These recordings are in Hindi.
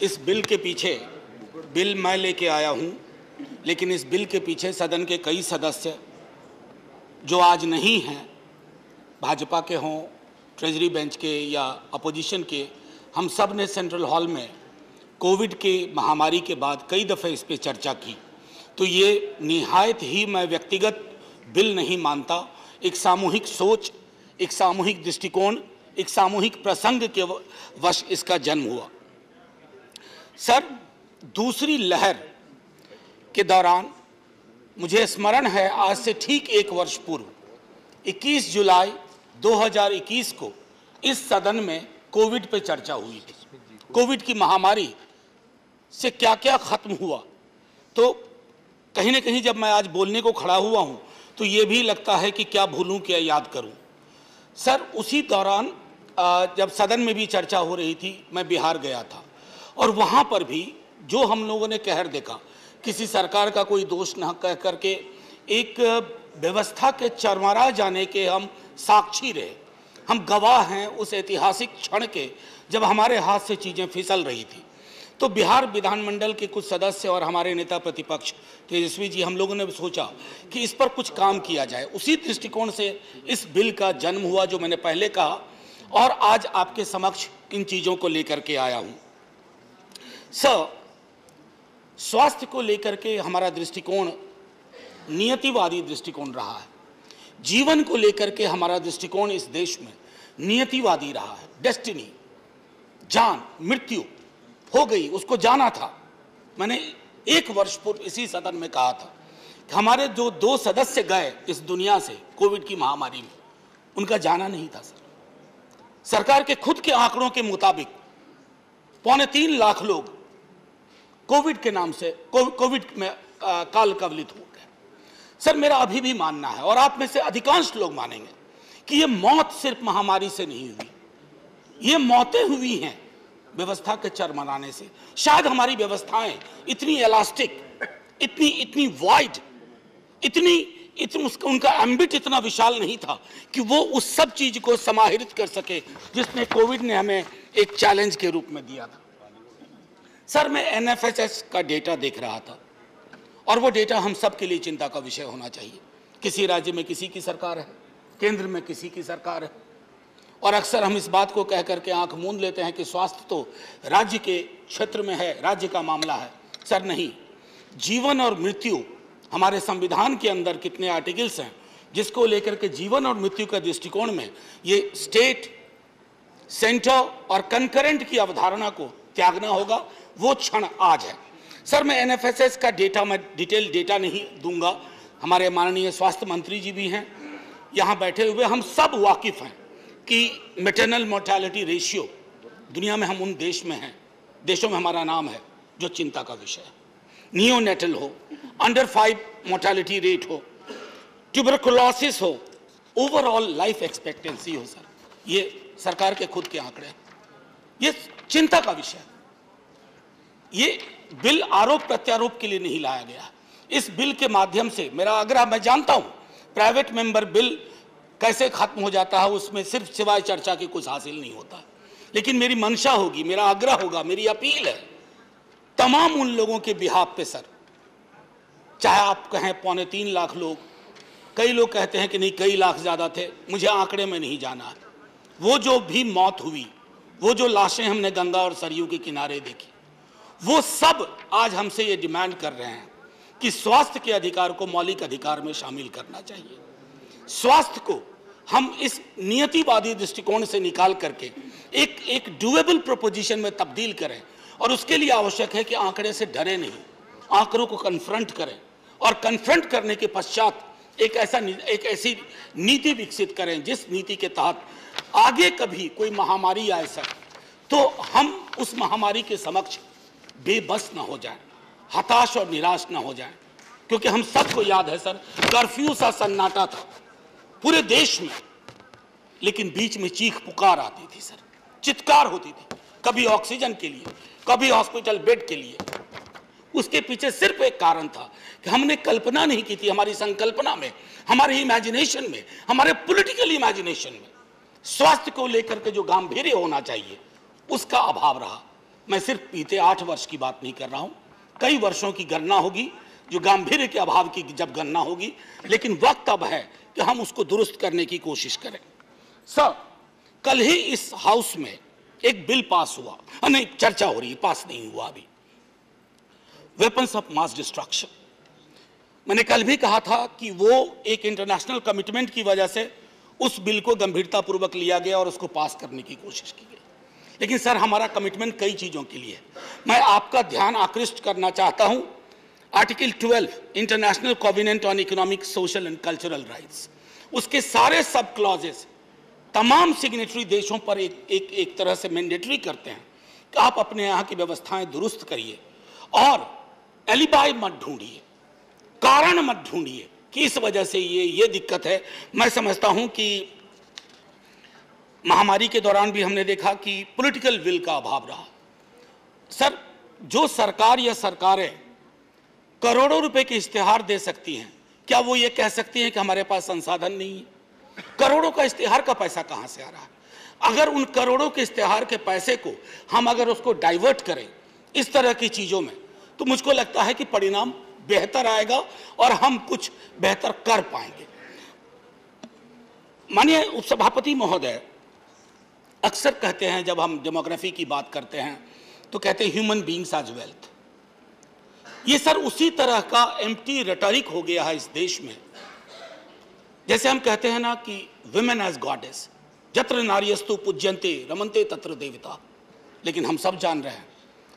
इस बिल के पीछे, बिल मैं लेके आया हूं, लेकिन इस बिल के पीछे सदन के कई सदस्य जो आज नहीं हैं, भाजपा के हों, ट्रेजरी बेंच के या अपोजिशन के, हम सब ने सेंट्रल हॉल में कोविड के महामारी के बाद कई दफ़े इस पर चर्चा की। तो ये निहायत ही मैं व्यक्तिगत बिल नहीं मानता, एक सामूहिक सोच, एक सामूहिक दृष्टिकोण, एक सामूहिक प्रसंग के वश इसका जन्म हुआ। सर, दूसरी लहर के दौरान मुझे स्मरण है, आज से ठीक एक वर्ष पूर्व 21 जुलाई 2021 को इस सदन में कोविड पे चर्चा हुई थी। कोविड की महामारी से क्या क्या खत्म हुआ, तो कहीं ना कहीं जब मैं आज बोलने को खड़ा हुआ हूं तो ये भी लगता है कि क्या भूलूं क्या याद करूं। सर, उसी दौरान जब सदन में भी चर्चा हो रही थी, मैं बिहार गया था और वहां पर भी जो हम लोगों ने कहर देखा, किसी सरकार का कोई दोष न कह करके एक व्यवस्था के चरमरा जाने के हम साक्षी रहे। हम गवाह हैं उस ऐतिहासिक क्षण के जब हमारे हाथ से चीज़ें फिसल रही थी। तो बिहार विधानमंडल के कुछ सदस्य और हमारे नेता प्रतिपक्ष तेजस्वी जी, हम लोगों ने सोचा कि इस पर कुछ काम किया जाए। उसी दृष्टिकोण से इस बिल का जन्म हुआ जो मैंने पहले कहा, और आज आपके समक्ष इन चीज़ों को लेकर के आया हूँ। स्वास्थ्य को लेकर के हमारा दृष्टिकोण नियतिवादी दृष्टिकोण रहा है। जीवन को लेकर के हमारा दृष्टिकोण इस देश में नियतिवादी रहा है। डेस्टिनी, जान, मृत्यु हो गई, उसको जाना था। मैंने एक वर्ष पूर्व इसी सदन में कहा था कि हमारे जो 2 सदस्य गए इस दुनिया से कोविड की महामारी में, उनका जाना नहीं था। सर, सरकार के खुद के आंकड़ों के मुताबिक 3.25 लाख लोग कोविड के नाम से कोविड में काल कवलित हो गए। सर, मेरा अभी भी मानना है, और आप में से अधिकांश लोग मानेंगे, कि ये मौत सिर्फ महामारी से नहीं हुई, ये मौतें हुई हैं व्यवस्था के चरमराने से। शायद हमारी व्यवस्थाएं इतनी इलास्टिक, इतनी वाइड, उनका एम्बिट इतना विशाल नहीं था कि वो उस सब चीज को समाहित कर सके जिसने कोविड ने हमें एक चैलेंज के रूप में दिया था। सर, मैं एनएफएसएस का डेटा देख रहा था, और वो डेटा हम सब के लिए चिंता का विषय होना चाहिए। किसी राज्य में किसी की सरकार है, केंद्र में किसी की सरकार है, और अक्सर हम इस बात को कह करके आंख मूंद लेते हैं कि स्वास्थ्य तो राज्य के क्षेत्र में है, राज्य का मामला है। सर नहीं, जीवन और मृत्यु, हमारे संविधान के अंदर कितने आर्टिकल्स हैं जिसको लेकर के जीवन और मृत्यु का दृष्टिकोण में ये स्टेट, सेंटर और कंकरेंट की अवधारणा को त्यागना होगा। वो क्षण आज है। सर, मैं एनएफएसएस का डेटा, मैं डिटेल डेटा नहीं दूंगा, हमारे माननीय स्वास्थ्य मंत्री जी भी हैं यहाँ बैठे हुए, हम सब वाकिफ हैं कि मैटरनल मोर्टेलिटी रेशियो दुनिया में हम उन देशों में हमारा नाम है जो चिंता का विषय है। नियोनेटल हो, अंडर 5 मोर्टेलिटी रेट हो, ट्यूबरकुलोसिस हो, ओवरऑल लाइफ एक्सपेक्टेंसी हो। सर, ये सरकार के खुद के आंकड़े हैं, ये चिंता का विषय है। ये बिल आरोप प्रत्यारोप के लिए नहीं लाया गया। इस बिल के माध्यम से मेरा आग्रह, मैं जानता हूं प्राइवेट मेंबर बिल कैसे खत्म हो जाता है, उसमें सिर्फ सिवाय चर्चा के कुछ हासिल नहीं होता, लेकिन मेरी मंशा होगी, मेरा आग्रह होगा, मेरी अपील है तमाम उन लोगों के बिहाफ पे। सर, चाहे आप कहें 3.25 लाख लोग, कई लोग कहते हैं कि नहीं कई लाख ज्यादा थे, मुझे आंकड़े में नहीं जाना है। वो जो भी मौत हुई, वो जो लाशें हमने गंगा और सरयू के किनारे देखी, वो सब आज हमसे ये डिमांड कर रहे हैं कि स्वास्थ्य के अधिकार को मौलिक अधिकार में शामिल करना चाहिए। स्वास्थ्य को हम इस नियतिवादी दृष्टिकोण से निकाल करके एक डुएबल प्रोपोजिशन में तब्दील करें, और उसके लिए आवश्यक है कि आंकड़े से डरे नहीं, आंकड़ों को कन्फ्रंट करें, और कन्फ्रंट करने के पश्चात एक ऐसी नीति विकसित करें जिस नीति के तहत आगे कभी कोई महामारी आए सर, तो हम उस महामारी के समक्ष बेबस ना हो जाए, हताश और निराश ना हो जाए। क्योंकि हम सबको याद है सर, कर्फ्यू सा सन्नाटा था पूरे देश में, लेकिन बीच में चीख पुकार आती थी सर, चित्कार होती थी, कभी ऑक्सीजन के लिए, कभी हॉस्पिटल बेड के लिए। उसके पीछे सिर्फ एक कारण था कि हमने कल्पना नहीं की थी, हमारी संकल्पना में, हमारे इमेजिनेशन में, हमारे पॉलिटिकल इमेजिनेशन में स्वास्थ्य को लेकर के जो गांभीर्य होना चाहिए उसका अभाव रहा। मैं सिर्फ बीते 8 वर्ष की बात नहीं कर रहा हूं, कई वर्षों की गणना होगी, जो गांधीर्य के अभाव की जब गणना होगी, लेकिन वक्त अब है कि हम उसको दुरुस्त करने की कोशिश करें। सर, कल ही इस हाउस में एक बिल पास हुआ, नहीं चर्चा हो रही है, पास नहीं हुआ अभी, वेपन्स ऑफ मास डिस्ट्रक्शन। मैंने कल भी कहा था कि वो एक इंटरनेशनल कमिटमेंट की वजह से उस बिल को गंभीरतापूर्वक लिया गया और उसको पास करने की कोशिश की गई। लेकिन सर, हमारा कमिटमेंट कई चीजों के लिए है। मैं आपका ध्यान आकृष्ट करना चाहता हूं article 12 international covenant on economic, social and cultural rights, उसके सारे सब क्लॉजेस तमाम सिग्नेटरी देशों पर एक तरह से मैंडेटरी करते हैं कि आप अपने यहाँ की व्यवस्थाएं दुरुस्त करिए और एलिबाई मत ढूंढिए, कारण मत ढूंढिए कि इस वजह से ये दिक्कत है। मैं समझता हूं कि महामारी के दौरान भी हमने देखा कि पॉलिटिकल विल का अभाव रहा। सर, जो सरकार या सरकारें करोड़ों रुपए के इश्तेहार दे सकती हैं, क्या वो ये कह सकती हैं कि हमारे पास संसाधन नहीं है? करोड़ों का इश्तेहार का पैसा कहां से आ रहा है? अगर उन करोड़ों के इश्तेहार के पैसे को हम अगर उसको डाइवर्ट करें इस तरह की चीजों में, तो मुझको लगता है कि परिणाम बेहतर आएगा और हम कुछ बेहतर कर पाएंगे। माननीय उपसभापति महोदय अक्सर कहते हैं, जब हम डेमोग्राफी की बात करते हैं तो कहते हैं ह्यूमन बीइंग्स एज वेल्थ। ये सर उसी तरह का एम्प्टी रेटोरिक हो गया है इस देश में, जैसे हम कहते हैं ना कि विमेन एज गॉडेस, जत्र नार्यस्तु पूज्यन्ते रमन्ते तत्र देवता। लेकिन हम सब जान रहे हैं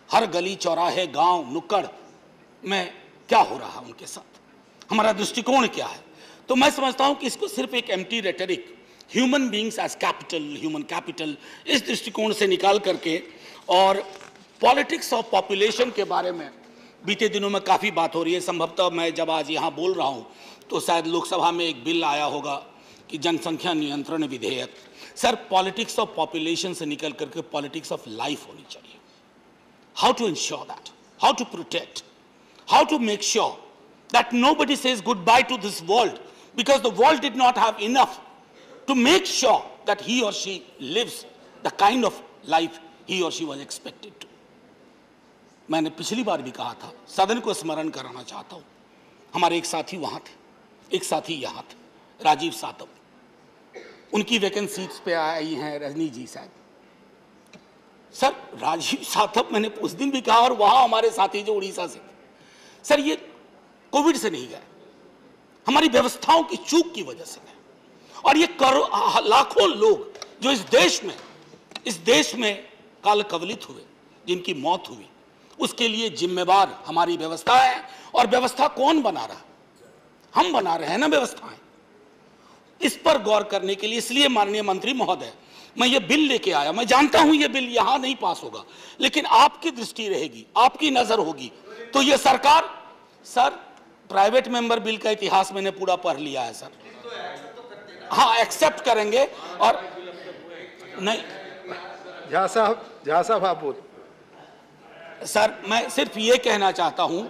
हर गली चौराहे गांव नुक्कड़ में क्या हो रहा है उनके साथ, हमारा दृष्टिकोण क्या है। तो मैं समझता हूं कि इसको सिर्फ एक empty rhetoric, human beings as capital, human capital, इस दृष्टिकोण से निकाल करके, और पॉलिटिक्स ऑफ पॉपुलेशन के बारे में बीते दिनों में काफ़ी बात हो रही है। संभवतः मैं जब आज यहाँ बोल रहा हूँ तो शायद लोकसभा में एक बिल आया होगा कि जनसंख्या नियंत्रण विधेयक। सर, पॉलिटिक्स ऑफ पॉपुलेशन से निकल करके पॉलिटिक्स ऑफ लाइफ होनी चाहिए। How to ensure that, how to protect, how to make sure that nobody says goodbye to this world because the world did not have enough to make sure that he or she lives the kind of life he or she was expected to. मैंने पिछली बार भी कहा था, सदन को स्मरण कराना चाहता हूं, हमारे एक साथी वहां थे, एक साथी यहां थे, राजीव सातव, उनकी वैकेंट सीट्स पे आई हैं रजनी जी साहब। सर, राजीव सातव मैंने उस दिन भी कहा, और वहां हमारे साथी जो उड़ीसा से, सर ये कोविड से नहीं गए, हमारी व्यवस्थाओं की चूक की वजह से गए। और ये लाखों लोग जो इस देश में काल कवलित हुए, जिनकी मौत हुई, उसके लिए जिम्मेवार हमारी व्यवस्था है। और व्यवस्था कौन बना रहा? हम बना रहे हैं ना व्यवस्थाएं। इस पर गौर करने के लिए, इसलिए माननीय मंत्री महोदय, मैं ये बिल लेके आया। मैं जानता हूं ये बिल यहां नहीं पास होगा, लेकिन आपकी दृष्टि रहेगी, आपकी नजर होगी तो ये सरकार, सर प्राइवेट मेंबर बिल का इतिहास मैंने पूरा पढ़ लिया है सर। हाँ, एक्सेप्ट करेंगे। और नहीं, झा साहब आप बोल। सर, मैं सिर्फ ये कहना चाहता हूं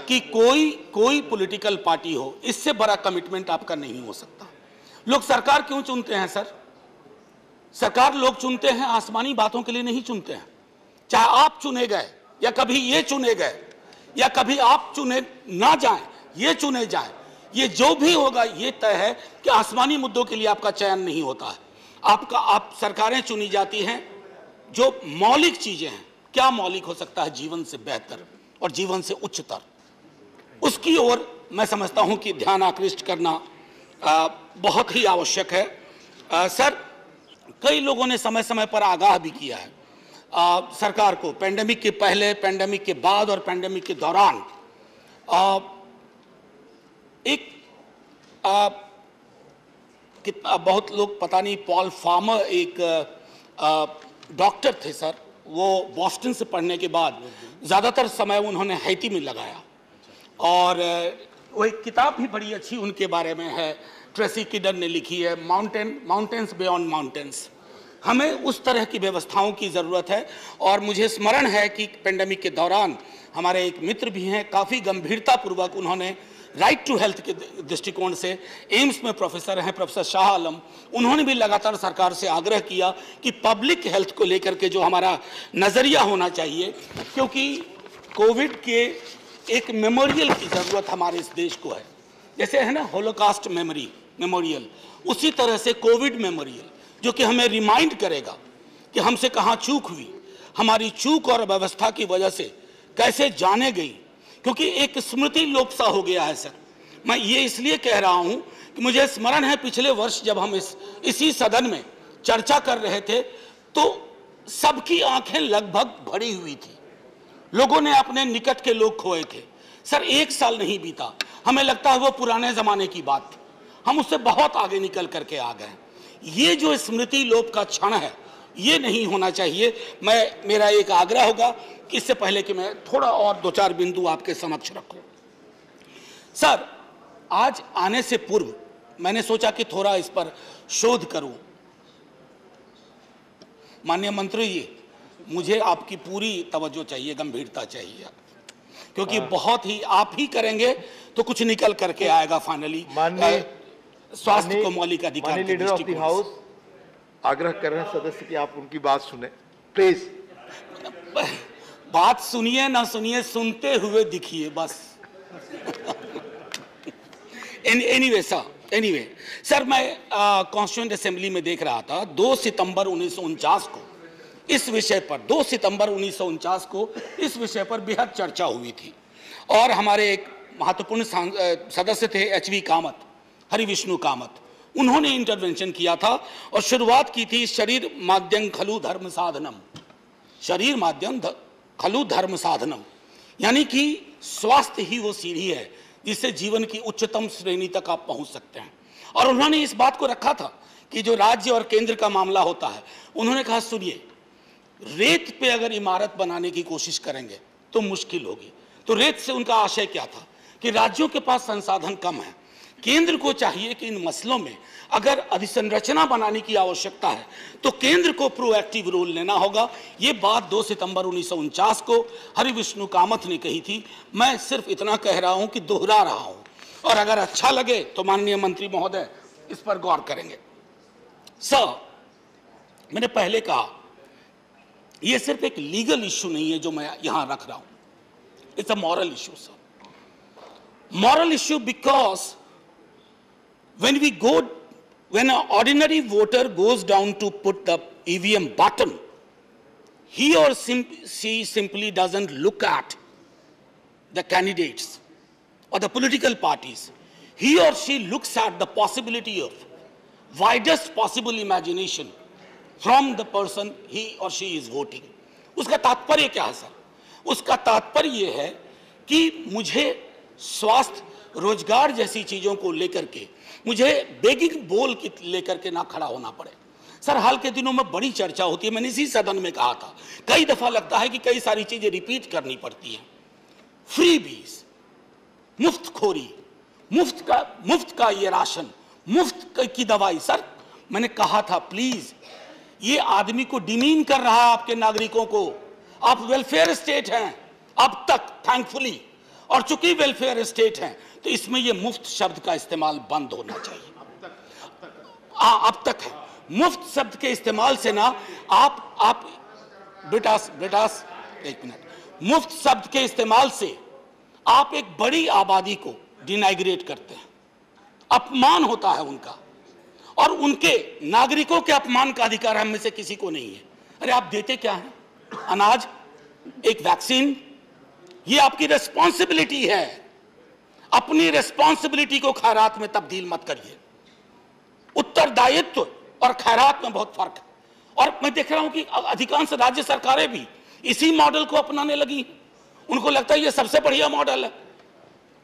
कि कोई पॉलिटिकल पार्टी हो, इससे बड़ा कमिटमेंट आपका नहीं हो सकता। लोग सरकार क्यों चुनते हैं सर? सरकार लोग चुनते हैं आसमानी बातों के लिए नहीं चुनते हैं। चाहे आप चुने गए या कभी ये चुने गए या कभी आप चुने ना जाएं, ये चुने जाएं, ये जो भी होगा ये तय है कि आसमानी मुद्दों के लिए आपका चयन नहीं होता है। आप सरकारें चुनी जाती हैं जो मौलिक चीजें हैं। क्या मौलिक हो सकता है जीवन से बेहतर और जीवन से उच्चतर, उसकी ओर मैं समझता हूं कि ध्यान आकृष्ट करना बहुत ही आवश्यक है। सर, कई लोगों ने समय समय पर आगाह भी किया है सरकार को, पेंडेमिक के पहले, पेंडेमिक के बाद और पेंडेमिक के दौरान। बहुत लोग, पता नहीं, पॉल फार्मर एक डॉक्टर थे सर, वो बॉस्टन से पढ़ने के बाद ज़्यादातर समय उन्होंने हैती में लगाया, और वो एक किताब भी बड़ी अच्छी उनके बारे में है, ट्रेसी किडन ने लिखी है, माउंटेन्स बियॉन्ड माउंटेन्स। हमें उस तरह की व्यवस्थाओं की ज़रूरत है। और मुझे स्मरण है कि पेंडेमिक के दौरान हमारे एक मित्र भी हैं, काफ़ी गंभीरतापूर्वक उन्होंने राइट टू हेल्थ के दृष्टिकोण से एम्स में प्रोफेसर हैं प्रोफेसर शाह आलम, उन्होंने भी लगातार सरकार से आग्रह किया कि पब्लिक हेल्थ को लेकर के जो हमारा नज़रिया होना चाहिए, क्योंकि कोविड के एक मेमोरियल की ज़रूरत हमारे इस देश को है। जैसे है ना होलोकास्ट मेमोरियल, उसी तरह से कोविड मेमोरियल, जो कि हमें रिमाइंड करेगा कि हमसे कहाँ चूक हुई, हमारी चूक और व्यवस्था की वजह से कैसे जाने गई, क्योंकि एक स्मृति लोप सा हो गया है। सर, मैं ये इसलिए कह रहा हूं कि मुझे स्मरण है पिछले वर्ष जब हम इसी सदन में चर्चा कर रहे थे तो सबकी आंखें लगभग भरी हुई थी, लोगों ने अपने निकट के लोग खोए थे। सर, 1 साल नहीं बीता, हमें लगता है वो पुराने जमाने की बात थी, हम उससे बहुत आगे निकल करके आ गए। ये जो स्मृति लोप का क्षण है, ये नहीं होना चाहिए। मेरा एक आग्रह होगा कि इससे पहले कि मैं थोड़ा और 2-4 बिंदु आपके समक्ष रखूं। सर, आज आने से पूर्व मैंने सोचा कि थोड़ा इस पर शोध करूं। माननीय मंत्री जी, मुझे आपकी पूरी तवज्जो चाहिए, गंभीरता चाहिए, क्योंकि बहुत ही आप ही करेंगे तो कुछ निकल करके आएगा फाइनली। स्वास्थ्य को मौलिक अधिकार के लीडर ऑफ द हाउस आग्रह कर रहे हैं सदस्य कि आप उनकी बात सुने प्लीज। बात सुनिए ना सुनिए, सुनते हुए दिखिए बस। एनीवे सर, मैं कॉन्स्टिट्यूएंट असेंबली में देख रहा था 2 सितंबर 1949 को इस विषय पर 2 सितंबर 1949 को इस विषय पर बेहद चर्चा हुई थी और हमारे एक महत्वपूर्ण सदस्य थे HV कामत, हरिविष्णु कामत, उन्होंने इंटरवेंशन किया था और शुरुआत की थी शरीर माध्यम खलु धर्म साधनम, शरीर माध्यम खलु धर्म साधनम, यानी कि स्वास्थ्य ही वो सीढ़ी है जिससे जीवन की उच्चतम श्रेणी तक आप पहुंच सकते हैं। और उन्होंने इस बात को रखा था कि जो राज्य और केंद्र का मामला होता है, उन्होंने कहा सुनिए, रेत पे अगर इमारत बनाने की कोशिश करेंगे तो मुश्किल होगी। तो रेत से उनका आशय क्या था कि राज्यों के पास संसाधन कम है, केंद्र को चाहिए कि इन मसलों में अगर अधिसंरचना बनाने की आवश्यकता है तो केंद्र को प्रोएक्टिव रोल लेना होगा। ये बात 2 सितंबर 1949 को हरिविष्णु कामत ने कही थी। मैं सिर्फ इतना कह रहा हूं कि दोहरा रहा हूं, और अगर अच्छा लगे तो माननीय मंत्री महोदय इस पर गौर करेंगे। सर, मैंने पहले कहा यह सिर्फ एक लीगल इश्यू नहीं है जो मैं यहां रख रहा हूं, it's a moral issue sir. Moral issue because when an ordinary voter goes down to put the EVM button, he or she simply doesn't look at the candidates or the political parties. He or she looks at the possibility of widest possible imagination from the person he or she is voting. उसका तात्पर्य क्या है सर? उसका तात्पर्य ये है कि मुझे स्वास्थ्य, रोजगार जैसी चीजों को लेकर के मुझे बेगिंग बोल की लेकर के ना खड़ा होना पड़े। सर, हाल के दिनों में बड़ी चर्चा होती है, मैंने इसी सदन में कहा था, कई दफा लगता है कि कई सारी चीजें रिपीट करनी पड़ती हैं। फ्रीबीज, मुफ्तखोरी, मुफ्त का ये राशन, मुफ्त की दवाई। सर, मैंने कहा था प्लीज, ये आदमी को डिमीन कर रहा है आपके नागरिकों को। आप वेलफेयर स्टेट हैं अब तक, थैंकफुली, और चूंकि वेलफेयर स्टेट हैं तो इसमें ये मुफ्त शब्द का इस्तेमाल बंद होना चाहिए। अब तक है। मुफ्त शब्द के इस्तेमाल से ना आप बेटास एक मिनट, मुफ्त शब्द के इस्तेमाल से आप एक बड़ी आबादी को डिनाइग्रेट करते हैं, अपमान होता है उनका, और उनके नागरिकों के अपमान का अधिकार हम में से किसी को नहीं है। अरे आप देते क्या हैं? अनाज, एक वैक्सीन, ये आपकी रेस्पॉन्सिबिलिटी है। अपनी रेस्पॉन्सिबिलिटी को खैरात में तब्दील मत करिए। उत्तरदायित्व और खैरात में बहुत फर्क है। और मैं देख रहा हूं कि अधिकांश राज्य सरकारें भी इसी मॉडल को अपनाने लगी। उनको लगता है ये सबसे बढ़िया मॉडल है।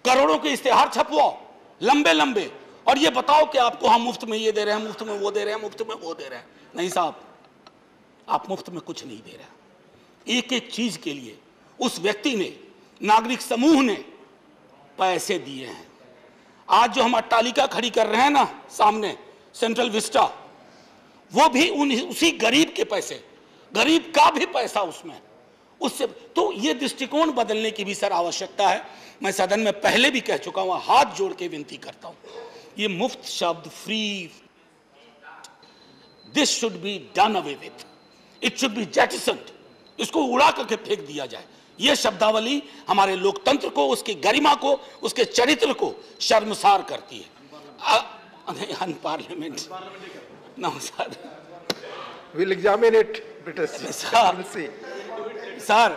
करोड़ों के इश्तेहार छपवाओ लंबे लंबे, और ये बताओ कि आपको हम मुफ्त में ये दे रहे हैं, मुफ्त में वो दे रहे हैं, मुफ्त में वो दे रहे हैं। नहीं साहब, आप मुफ्त में कुछ नहीं दे रहे। एक एक चीज के लिए उस व्यक्ति ने, नागरिक समूह ने पैसे दिए हैं। आज जो हम अट्टालिका खड़ी कर रहे हैं ना सामने, सेंट्रल विस्टा, वो भी उसी गरीब के पैसे, गरीब का भी पैसा उसमें, उससे तो ये दृष्टिकोण बदलने की भी सर आवश्यकता है। मैं सदन में पहले भी कह चुका हूं, हाथ जोड़ के विनती करता हूं, ये मुफ्त शब्द free, this should be done away with, it should be jettisoned, इसको उड़ा करके फेंक दिया जाए। यह शब्दावली हमारे लोकतंत्र को, उसकी गरिमा को, उसके चरित्र को शर्मसार करती है। Unparliament no sir, we'll examine it, let us see. Sir, We'll see. Sir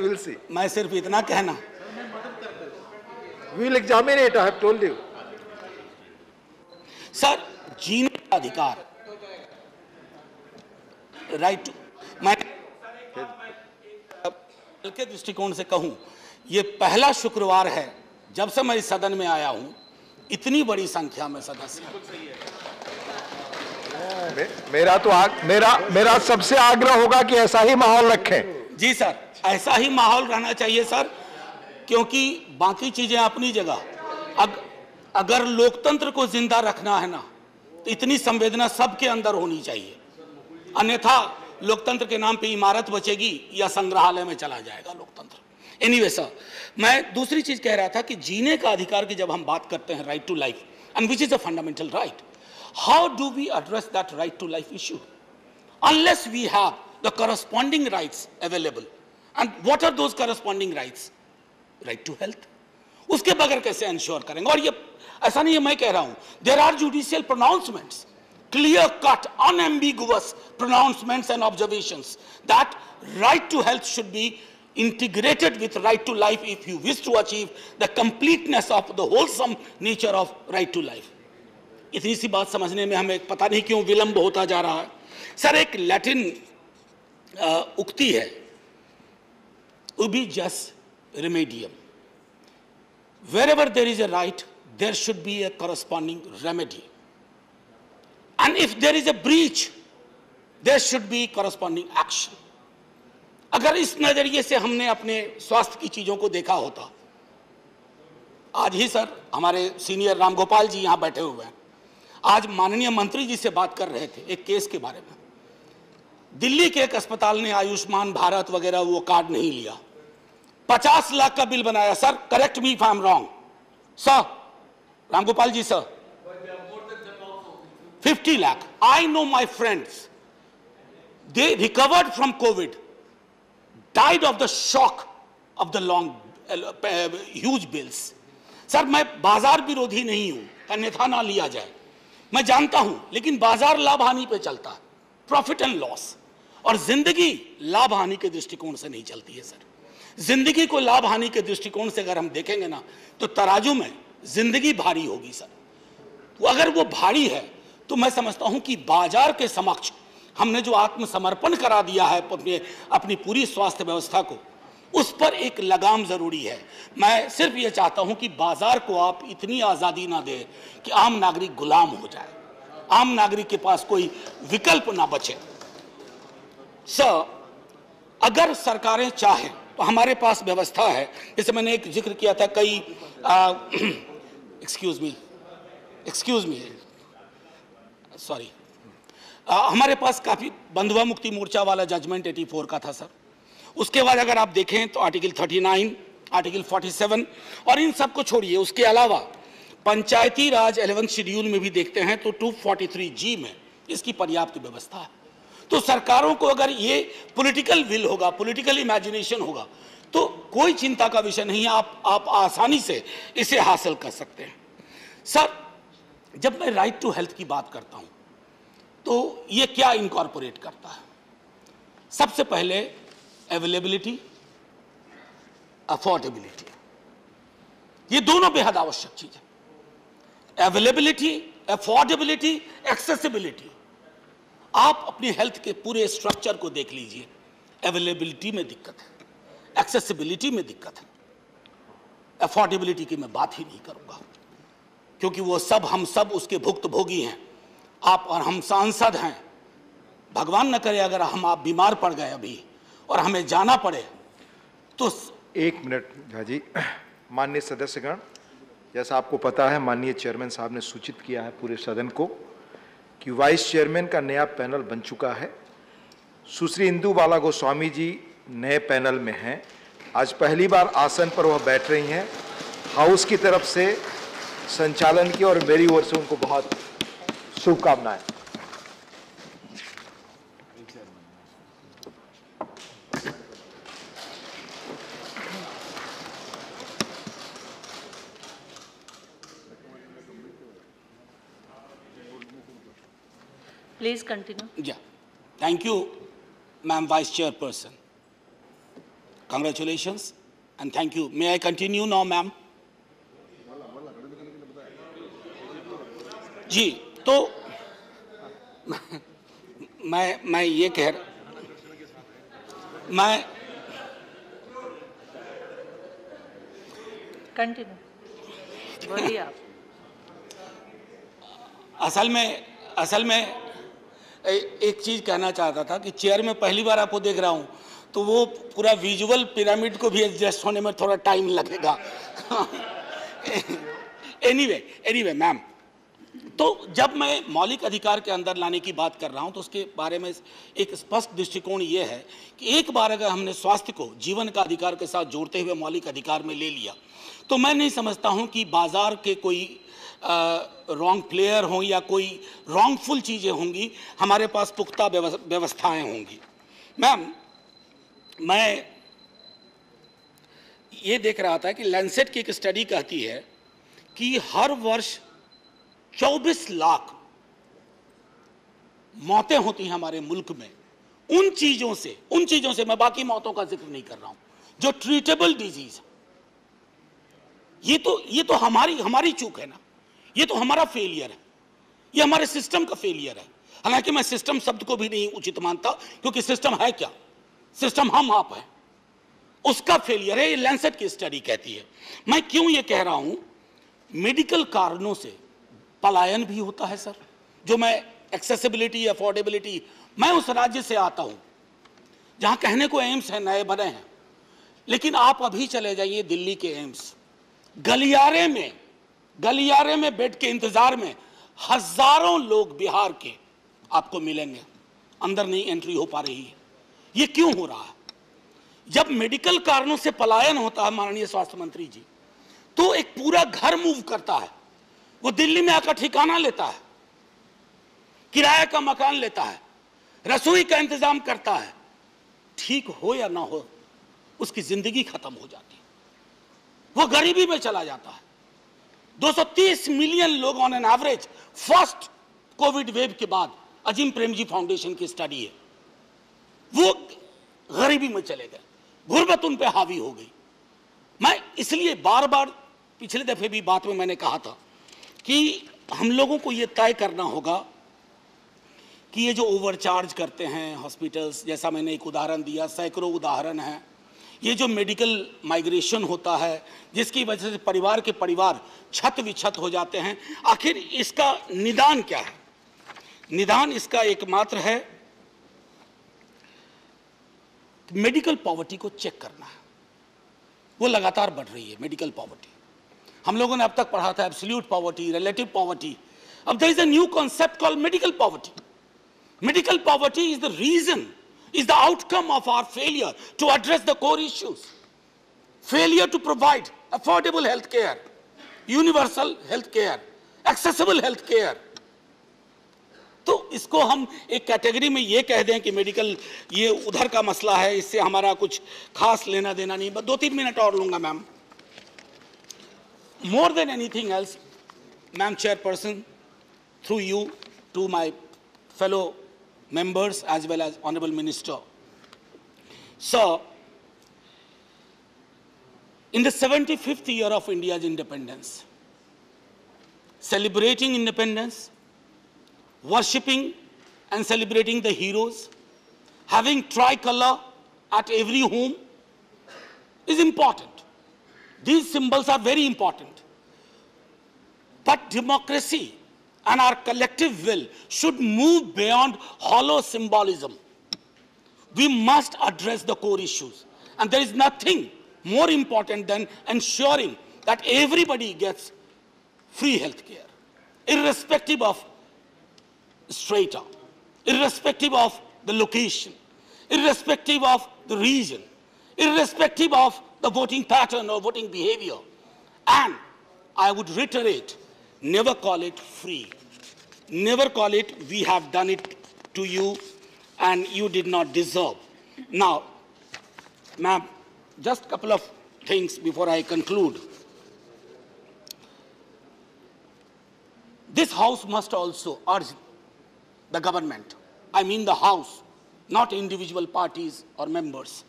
We'll see. मैं सिर्फ इतना कहना, We will examine it, I have told you. Sir जीने का अधिकार, राइट, मैं के दृष्टिकोण से कहूं, यह पहला शुक्रवार है जब से मैं इस सदन में आया हूं, इतनी बड़ी संख्या में सदस्य। मेरा सबसे आग्रह होगा कि ऐसा ही माहौल रखें। जी सर, ऐसा ही माहौल रहना चाहिए सर, क्योंकि बाकी चीजें अपनी जगह, अगर लोकतंत्र को जिंदा रखना है ना, तो इतनी संवेदना सबके अंदर होनी चाहिए, अन्यथा लोकतंत्र के नाम पे इमारत बचेगी या संग्रहालय में चला जाएगा लोकतंत्र। एनीवे सर, मैं दूसरी चीज कह रहा था कि जीने का अधिकार की जब हम बात करते हैं, right to life, and which is a fundamental right, how do we address that right to life issue unless we have the corresponding rights available? And what are those corresponding rights? Right to health. उसके बगैर कैसे इंश्योर करेंगे? और ये ऐसा नहीं है मैं कह रहा हूं, there are judicial pronouncements, clear cut, unambiguous pronouncements and observations that right to health should be integrated with right to life if you wish to achieve the completeness of the wholesome nature of right to life. इतनी सी बात समझने में हमें पता नहीं क्यों विलंब होता जा रहा है। सर, एक लैटिन उक्ति है, उबी जस Remedium, wherever there is a right there should be a corresponding remedy, and if there is a breach there should be corresponding action. अगर इस नजरिए से हमने अपने स्वास्थ्य की चीजों को देखा होता, आज ही सर हमारे सीनियर रामगोपाल जी यहां बैठे हुए हैं, आज माननीय मंत्री जी से बात कर रहे थे एक केस के बारे में, दिल्ली के एक अस्पताल ने आयुष्मान भारत वगैरह वो कार्ड नहीं लिया, 50 लाख का बिल बनाया। Sir, correct me if I am wrong sir, Ramgopal ji sir, 50 lakh. I know my friends, they recovered from COVID, died of the shock of the long, huge bills. Sir, मैं बाजार विरोधी नहीं हूं, अन्यथा ना लिया जाए, मैं जानता हूं, लेकिन बाजार लाभ हानि पे चलता है, प्रॉफिट एंड लॉस, और जिंदगी लाभ हानि के दृष्टिकोण से नहीं चलती है सर। जिंदगी को लाभ हानि के दृष्टिकोण से अगर हम देखेंगे ना, तो तराजू में जिंदगी भारी होगी सर। तो अगर वो भारी है तो मैं समझता हूं कि बाजार के समक्ष हमने जो आत्मसमर्पण करा दिया है अपनी पूरी स्वास्थ्य व्यवस्था को, उस पर एक लगाम जरूरी है। मैं सिर्फ ये चाहता हूं कि बाजार को आप इतनी आजादी ना दें कि आम नागरिक गुलाम हो जाए, आम नागरिक के पास कोई विकल्प ना बचे। सर, अगर सरकारें चाहें तो हमारे पास व्यवस्था है, जैसे मैंने एक जिक्र किया था, कई एक्सक्यूज मी सॉरी, हमारे पास काफी बंधुआ मुक्ति मोर्चा वाला जजमेंट 84 का था सर। उसके बाद अगर आप देखें तो आर्टिकल 39, आर्टिकल 47 और इन सब को छोड़िए, उसके अलावा पंचायती राज 11 शेड्यूल में भी देखते हैं तो 243G में इसकी पर्याप्त व्यवस्था है। तो सरकारों को अगर ये पॉलिटिकल विल होगा, पॉलिटिकल इमेजिनेशन होगा, तो कोई चिंता का विषय नहीं है, आप आसानी से इसे हासिल कर सकते हैं। सर, जब मैं राइट टू हेल्थ की बात करता हूं तो ये क्या इनकॉर्पोरेट करता है? सबसे पहले अवेलेबिलिटी, अफोर्डेबिलिटी, ये दोनों बेहद आवश्यक चीज है। Availability, affordability, accessibility. आप अपनी हेल्थ के पूरे स्ट्रक्चर को देख लीजिए, अवेलेबिलिटी में दिक्कत है, एक्सेसिबिलिटी में दिक्कत है, अफोर्डेबिलिटी की मैं बात ही नहीं करूंगा, क्योंकि वो सब हम सब उसके भुक्तभोगी हैं। आप और हम सांसद हैं, भगवान न करे अगर आप बीमार पड़ गए अभी और हमें जाना पड़े तो। एक मिनट झा जी। माननीय सदस्यगण, जैसा आपको पता है, माननीय चेयरमैन साहब ने सूचित किया है पूरे सदन को कि वाइस चेयरमैन का नया पैनल बन चुका है। सुश्री इंदु बाला गोस्वामी जी नए पैनल में हैं। आज पहली बार आसन पर वह बैठ रही हैं। हाउस की तरफ से संचालन की और मेरी ओर से उनको बहुत शुभकामनाएं। Please continue. Yeah. Thank you, Ma'am Vice Chairperson. Congratulations and thank you. May I continue now, ma'am? जी, तो मैं ये कह मैं Continue. बोलिए आप. असल में एक चीज कहना चाहता था कि चेयर में पहली बार आपको देख रहा हूं, तो वो पूरा विजुअल पिरामिड को भी एडजस्ट होने में थोड़ा टाइम लगेगा। एनीवे मैम, तो जब मैं मौलिक अधिकार के अंदर लाने की बात कर रहा हूं तो उसके बारे में एक स्पष्ट दृष्टिकोण ये है कि एक बार अगर हमने स्वास्थ्य को जीवन का अधिकार के साथ जोड़ते हुए मौलिक अधिकार में ले लिया, तो मैं नहीं समझता हूं कि बाजार के कोई रॉन्ग प्लेयर हों या कोई रॉन्गफुल चीज़ें होंगी। हमारे पास पुख्ता व्यवस्थाएं होंगी। मैम, मैं ये देख रहा था कि लैंसेट की एक स्टडी कहती है कि हर वर्ष 24 लाख मौतें होती हैं हमारे मुल्क में उन चीज़ों से मैं बाकी मौतों का जिक्र नहीं कर रहा हूं जो ट्रीटेबल डिजीज। ये तो हमारी चूक है ना, ये तो हमारा फेलियर है, ये हमारे सिस्टम का फेलियर है। हालांकि मैं सिस्टम शब्द को भी नहीं उचित मानता, क्योंकि सिस्टम है क्या? सिस्टम हम आप हैं, उसका फेलियर है। ये लैंसेट की स्टडी कहती है। मैं क्यों ये कह रहा हूं? मेडिकल कारणों से पलायन भी होता है सर। जो मैं एक्सेसिबिलिटी, अफोर्डेबिलिटी, मैं उस राज्य से आता हूं जहां कहने को एम्स है, नए बने हैं, लेकिन आप अभी चले जाइए दिल्ली के एम्स, गलियारे में बेड के इंतजार में हजारों लोग बिहार के आपको मिलेंगे, अंदर नहीं एंट्री हो पा रही है। ये क्यों हो रहा है? जब मेडिकल कारणों से पलायन होता है माननीय स्वास्थ्य मंत्री जी, तो एक पूरा घर मूव करता है। वो दिल्ली में आकर ठिकाना लेता है, किराए का मकान लेता है, रसोई का इंतजाम करता है। ठीक हो या ना हो, उसकी जिंदगी खत्म हो जाती है, वो गरीबी में चला जाता है। 230 मिलियन लोग on an average first Covid wave के बाद, अजीम प्रेमजी फाउंडेशन की स्टडी है, वो गरीबी में चले गए, गुर्बत उन पे हावी हो गई। मैं इसलिए बार बार पिछले दफे भी बात में मैंने कहा था कि हम लोगों को ये तय करना होगा कि ये जो ओवरचार्ज करते हैं हॉस्पिटल्स, जैसा मैंने एक उदाहरण दिया, सैकड़ों उदाहरण हैं, ये जो मेडिकल माइग्रेशन होता है जिसकी वजह से परिवार के परिवार छत विछत हो जाते हैं, आखिर इसका निदान क्या है? निदान इसका एकमात्र है मेडिकल पॉवर्टी को चेक करना है। वो लगातार बढ़ रही है मेडिकल पॉवर्टी। हम लोगों ने अब तक पढ़ा था एब्सोल्यूट पॉवर्टी, रिलेटिव पॉवर्टी। अब there is a new concept called medical poverty. Medical poverty is the reason, is the outcome of our failure to address the core issues. Failure to provide affordable health care, universal health care, accessible health care. तो इसको हम एक कैटेगरी में ये कह दें कि मेडिकल ये उधर का मसला है, इससे हमारा कुछ खास लेना देना नहीं। बस 2-3 मिनट और लूंगा ma'am. More than anything else, Ma'am Chairperson, through you to my fellow members as well as Honorable Minister. Sir, in the 75th year of India's independence, celebrating independence, worshipping and celebrating the heroes, having tricolor at every home is important. These symbols are very important. But democracy and our collective will should move beyond hollow symbolism. We must address the core issues. And there is nothing more important than ensuring that everybody gets free health care, irrespective of strata, irrespective of the location, irrespective of the region, irrespective of the voting pattern or voting behavior. And I would reiterate, never call it free. Never call it, we have done it to you and you did not deserve. Now, ma'am, just a couple of things before I conclude. This House must also urge the government, I mean the House, not individual parties or members,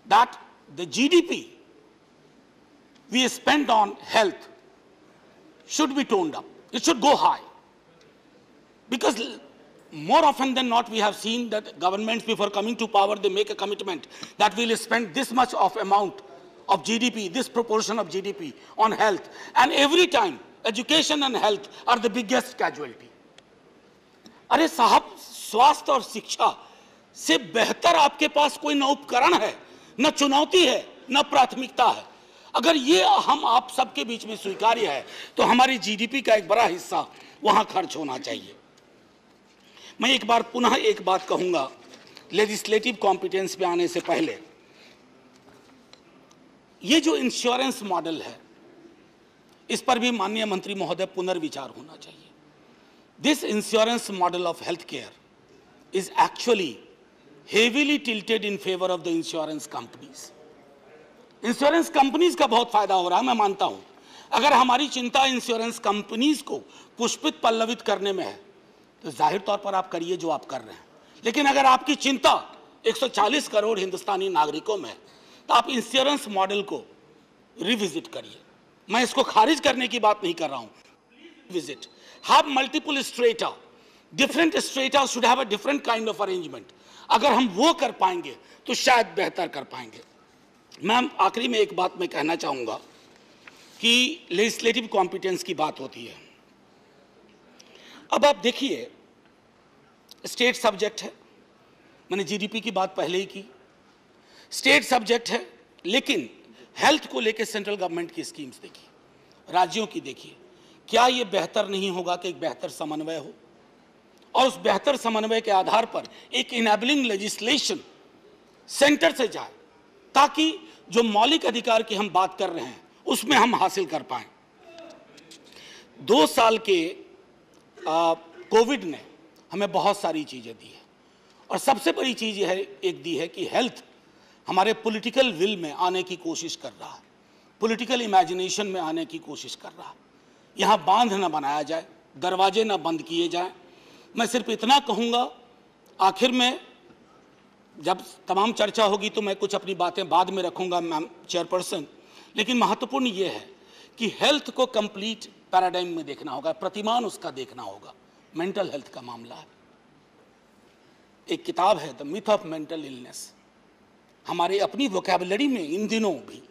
that the GDP we spend on health should be toned up. It should go high. Because more often than not, we have seen that governments, before coming to power, they make a commitment that we'll spend this much of amount of GDP, this proportion of GDP on health. And every time, education and health are the biggest casualty. अरे साहब, स्वास्थ्य और शिक्षा से बेहतर आपके पास कोई न उपकरण है, न चुनौती है, न प्राथमिकता है। अगर ये हम आप सबके बीच में स्वीकार्य है, तो हमारी जीडीपी का एक बड़ा हिस्सा वहां खर्च होना चाहिए। मैं एक बार पुनः एक बात कहूंगा, लेजिस्लेटिव कॉम्पिटेंस पे आने से पहले, ये जो इंश्योरेंस मॉडल है, इस पर भी माननीय मंत्री महोदय पुनर्विचार होना चाहिए। This insurance model of health care is actually heavily tilted in favour of the insurance companies. Insurance companies का बहुत फायदा हो रहा है, मैं मानता हूं। अगर हमारी चिंता इंश्योरेंस कंपनीज को पुष्पित पल्लवित करने में है, तो जाहिर तौर पर आप करिए जो आप कर रहे हैं। लेकिन अगर आपकी चिंता 140 करोड़ हिंदुस्तानी नागरिकों में है, तो आप इंश्योरेंस मॉडल को रिविजिट करिए। मैं इसको खारिज करने की बात नहीं कर रहा हूं। Visit, have multiple strata, different strata should have a different kind of arrangement. अगर हम वो कर पाएंगे तो शायद बेहतर कर पाएंगे। मैम, आखिरी में एक बात मैं कहना चाहूंगा कि लेजिस्लेटिव कॉम्पिटेंस की बात होती है। अब आप देखिए, स्टेट सब्जेक्ट है, मैंने जीडीपी की बात पहले ही की, स्टेट सब्जेक्ट है, लेकिन हेल्थ को लेकर सेंट्रल गवर्नमेंट की स्कीम्स देखिए, राज्यों की देखिए। क्या ये बेहतर नहीं होगा कि एक बेहतर समन्वय हो, और उस बेहतर समन्वय के आधार पर एक इनेबलिंग लेजिस्लेशन सेंटर से जाए, ताकि जो मौलिक अधिकार की हम बात कर रहे हैं उसमें हम हासिल कर पाएं। 2 साल के कोविड ने हमें बहुत सारी चीजें दी है, और सबसे बड़ी चीज यह एक दी है कि हेल्थ हमारे पॉलिटिकल विल में आने की कोशिश कर रहा है, पॉलिटिकल इमेजिनेशन में आने की कोशिश कर रहा है। यहाँ बांध न बनाया जाए, दरवाजे न बंद किए जाएं। मैं सिर्फ इतना कहूँगा, आखिर में जब तमाम चर्चा होगी तो मैं कुछ अपनी बातें बाद में रखूँगा मैम चेयरपर्सन, लेकिन महत्वपूर्ण ये है कि हेल्थ को कंप्लीट पैराडाइम में देखना होगा, प्रतिमान उसका देखना होगा। मेंटल हेल्थ का मामला है, एक किताब है the myth of mental illness. हमारे अपनी वोकैबुलरी में इन दिनों भी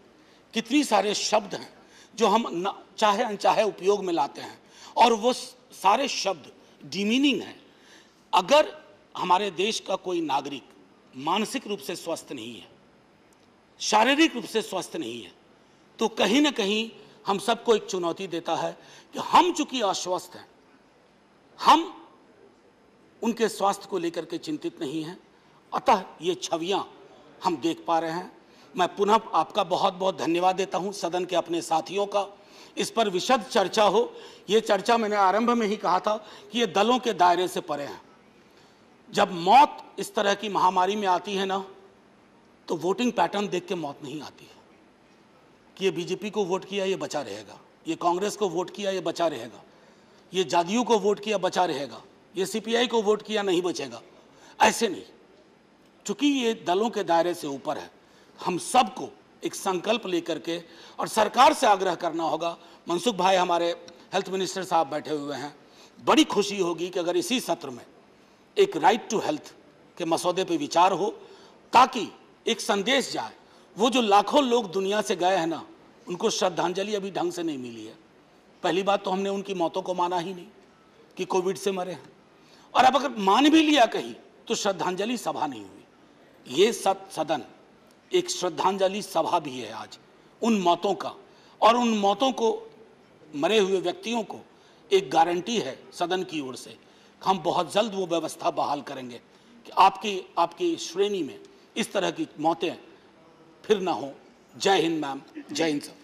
कितनी सारे शब्द हैं जो हम चाहे अनचाहे उपयोग में लाते हैं, और वो सारे शब्द डिमीनिंग हैं। अगर हमारे देश का कोई नागरिक मानसिक रूप से स्वस्थ नहीं है, शारीरिक रूप से स्वस्थ नहीं है, तो कहीं ना कहीं हम सबको एक चुनौती देता है कि हम चूंकि अस्वस्थ हैं, हम उनके स्वास्थ्य को लेकर के चिंतित नहीं हैं। अतः ये छवियां हम देख पा रहे हैं। मैं पुनः आपका बहुत बहुत धन्यवाद देता हूं, सदन के अपने साथियों का। इस पर विशद चर्चा हो, ये चर्चा मैंने आरंभ में ही कहा था कि ये दलों के दायरे से परे है। जब मौत इस तरह की महामारी में आती है ना, तो वोटिंग पैटर्न देख के मौत नहीं आती है कि ये बीजेपी को वोट किया ये बचा रहेगा, ये कांग्रेस को वोट किया ये बचा रहेगा, ये जदयू को वोट किया बचा रहेगा, ये सीपीआई को वोट किया नहीं बचेगा। ऐसे नहीं, चूंकि ये दलों के दायरे से ऊपर है, हम सबको एक संकल्प लेकर के और सरकार से आग्रह करना होगा। मनसुख भाई हमारे हेल्थ मिनिस्टर साहब बैठे हुए हैं, बड़ी खुशी होगी कि अगर इसी सत्र में एक राइट टू हेल्थ के मसौदे पे विचार हो, ताकि एक संदेश जाए। वो जो लाखों लोग दुनिया से गए हैं ना, उनको श्रद्धांजलि अभी ढंग से नहीं मिली है। पहली बात तो हमने उनकी मौतों को माना ही नहीं कि कोविड से मरे हैं, और अब अगर मान भी लिया कहीं तो श्रद्धांजलि सभा नहीं हुई। ये सदन एक श्रद्धांजलि सभा भी है आज उन मौतों का, और उन मौतों को, मरे हुए व्यक्तियों को एक गारंटी है सदन की ओर से। हम बहुत जल्द वो व्यवस्था बहाल करेंगे कि आपकी श्रेणी में इस तरह की मौतें फिर ना हो। जय हिंद मैम, जय हिंद सर।